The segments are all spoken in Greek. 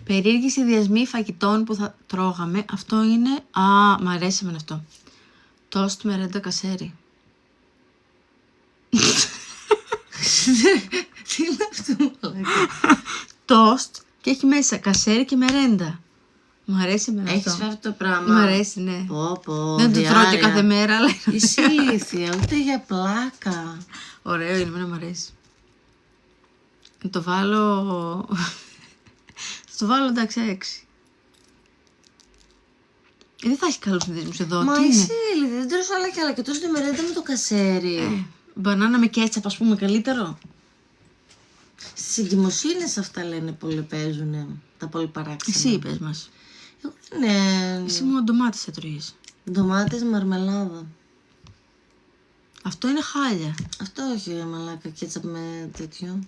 Περίεργοι συνδυασμοί φαγητών που θα τρώγαμε. Αυτό είναι... μ' αρέσει εμένα αυτό. Τόστ με ρέντα κασέρι. Τι είναι αυτό, μαλάκα? Τόστ και έχει μέσα κασέρι και μερέντα. Μου αρέσει εμένα αυτό. Έχεις φάει αυτό το πράγμα? Μου αρέσει, ναι. Πω, Δεν το τρώω και κάθε μέρα, αλλά... Είσαι ηλίθια, ούτε για πλάκα. Ωραίο είναι, εμένα μου αρέσει. Να το βάλω... Θα το βάλω, εντάξει, 6. Δεν θα έχει καλούς συνδυασμούς εδώ. Μα τι είσαι είναι? ηλίθια, δεν τρως άλλα κι άλλα. Και τόσο τη μερέντα με το κασέρι. Μπανάνα με κέτσαπ, ας πούμε, καλύτερο. Στις εγκυμοσύνες αυτά λένε πολύ, παίζουνε. Τα πολύ παράξενα. Εσύ είπες μας. Ναι. Εσύ μόνο ντομάτες έτρωγες. Ντομάτες, μαρμελάδα. Αυτό είναι χάλια. Αυτό όχι, μαλάκα, κέτσαπ με τέτοιο.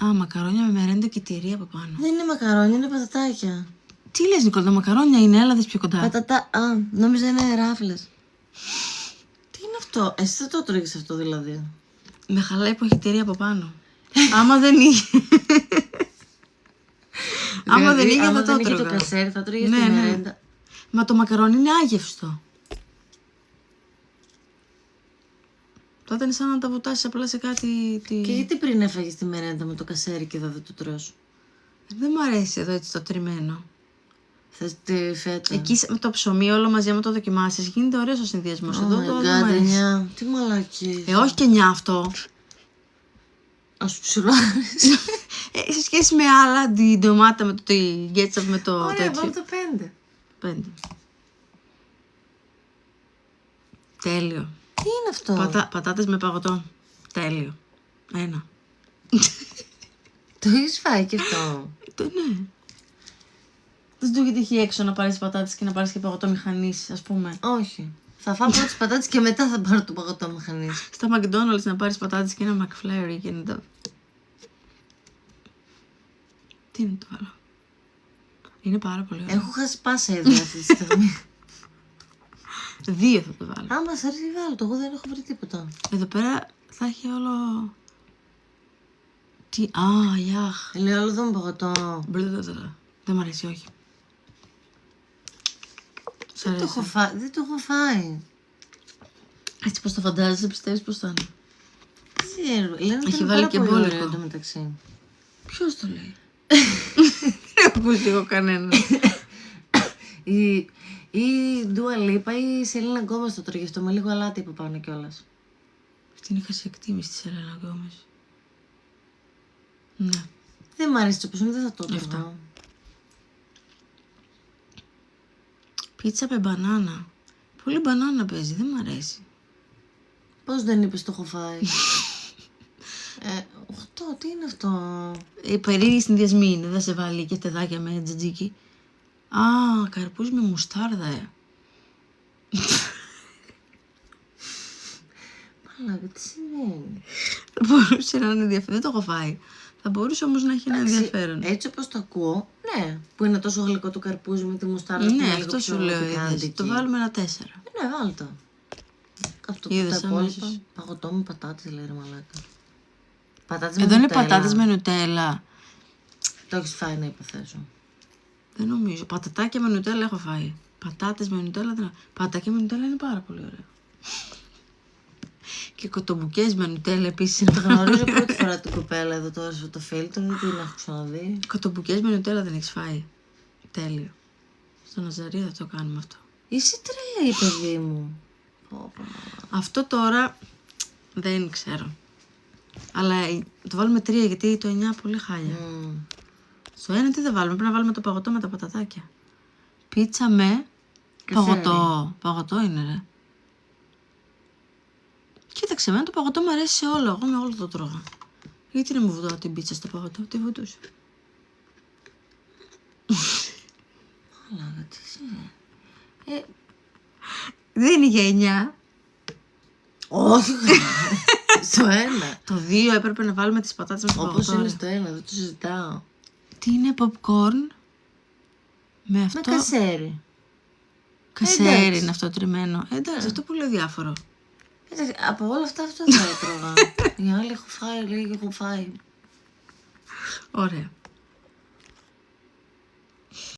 Μακαρόνια με μερέντα και τυρί από πάνω. Δεν είναι μακαρόνια, είναι πατατάκια. Τι λες, Νικόλα, τα μακαρόνια είναι, έλα δες πιο κοντά. Νόμιζα είναι ράφλες. Τι είναι αυτό, εσύ δεν το τρώγεις αυτό δηλαδή? Με χαλάει που έχει τυρί από πάνω. Άμα δεν είχε. Άμα δεν είχε, θα το έτρωγα. έτρωγα. Το κασέρι, θα τρώγες Ναι, τη ναι. μερέντα. Μα το μακαρόνι είναι άγευστο. Τότε είναι σαν να τα βουτάσεις απλά σε κάτι... Και γιατί πριν έφαγες τη μερέντα με το κασέρι και εδώ δεν το τρως? Δεν μου αρέσει εδώ έτσι το τριμμένο. Θες τη φέτα? Εκεί με το ψωμί όλο μαζί, άμα το δοκιμάσεις, γίνεται ωραίος ο συνδυασμός. Εδώ το δεν μου αρέσει. 9. Τι μαλακή. Όχι και 9 αυτό. Ας σου ψηλάρεις. Σε σχέση με άλλα, την ντομάτα με το γκέτσαπ με το Ωραία, τέτοιο. βάλω το 5. 5. Τέλειο. Τι είναι αυτό? Πατάτες με παγωτό. Τέλειο. 1. Το έχεις φάει και αυτό? Ναι. Δεν του έχει τύχει έξω να πάρεις πατάτες και να πάρεις και παγωτό μηχανής, ας πούμε. Όχι. Θα φάω πρώτα τις πατάτες και μετά θα πάρω το παγωτό μηχανής. Στα McDonald's να πάρεις πατάτες και ένα McFlurry και να τα... Τι είναι το άλλο? Είναι πάρα πολύ ωραίο. Έχω χάσει πάσα ιδέα αυτή τη στιγμή. 2 θα το βάλω. Άμα σ' αρέσει βάλω το, εγώ δεν έχω βρει τίποτα. Εδώ πέρα θα έχει όλο... Τι... Γιάχ. Λέω όλο εδώ με παγωτό. Δεν μ' αρέσει, όχι. Σ' Δεν το αρέσει? έχω φάει. Έτσι πως το φαντάζεσαι, πιστεύεις πως θα είναι? Ξέρω. Λένε ότι Έχει είναι βάλει πάρα και πολύ μπόλικο. ωραίο εντωμεταξύ. Ποιος το λέει? Δεν έχω ακούσει εγώ κανένα. Η Ντούα Λίπα ή η Σελίνα Γκόμες το τρώγε αυτό με λίγο αλάτι από πάνω κιόλας. Αυτή είναι η εκτίμηση της Ελένα Γκόμες. Ναι. Δεν μ' αρέσει όπως είναι, δεν θα το τρώγα. Αυτά. Πίτσα με μπανάνα. Πολύ μπανάνα παίζει, δεν μ' αρέσει. Πώς δεν είπες το έχω φάει? 8, τι είναι αυτό? Περίεργη συνδυασμή είναι, δεν σε βάλει και στεδάκια με τζατζίκι. Καρπούς με μουστάρδα, Μαλάκα, τι σημαίνει? Θα μπορούσε να είναι ενδιαφέρον, δεν το έχω φάει. Θα μπορούσε όμως να έχει ένα ενδιαφέρον. Έτσι όπως το ακούω, ναι. Που είναι τόσο γλυκό το καρπούζι με τη μουστάρδα. Ναι, αυτό σου λέω, είδες. Το βάλουμε ένα 4. Ναι, βάλ' το. Αυτό που Είδες τα υπόλοιπα. αμέσως. Παγωτό με πατάτες, λέει ρε μαλάκα. Πατάτες Εδώ με είναι νουτέλα. πατάτες με νουτέλα. Το έχεις φάει, να υποθέσω. Δεν νομίζω. Πατατάκια με νουτέλα έχω φάει. Πατάτες με νουτέλα δεν έχω. Πατατάκια με νουτέλα είναι πάρα πολύ ωραίο. Και κοτομπουκές με νουτέλα επίσης είναι Το πάρα πολύ γνωρίζω ωραίο. πρώτη φορά την κοπέλα εδώ τώρα στο φίλτρο, δεν την έχω ξαναδεί. Κοτομπουκές με νουτέλα δεν έχεις φάει? Τέλειο. Στο Ναζαρία θα το κάνουμε αυτό. Είσαι τρελή, παιδί μου. Αυτό τώρα δεν ξέρω. Αλλά το βάλουμε 3 γιατί το 9 πολύ χάλια. Στο 1 τι θα βάλουμε? Πρέπει να βάλουμε το παγωτό με τα πατατάκια. Πίτσα με παγωτό. Παγωτό είναι, ρε. Κοίταξε, εμένα το παγωτό μου αρέσει σε όλο. Εγώ με όλο το τρώγα. Γιατί να μου βουτάω την πίτσα στο παγωτό? Τι βουτούσε? Μαλάκα, τι είσαι? Δεν είναι για 9. Όχι. Στο 1. Το 2 έπρεπε να βάλουμε τις πατάτες με το Όπως παγωτό. είναι ρε. στο 1, δεν το συζητάω. Τι είναι popcorn? Με αυτό. Με κασέρι. Κασέρι εντάξει. είναι αυτό τριμμένο. Εντάξει, αυτό πολύ διάφορο. Από όλα αυτά αυτό θα έτρωγα. Οι άλλοι έχω φάει, λέει έχω φάει. Ωραία.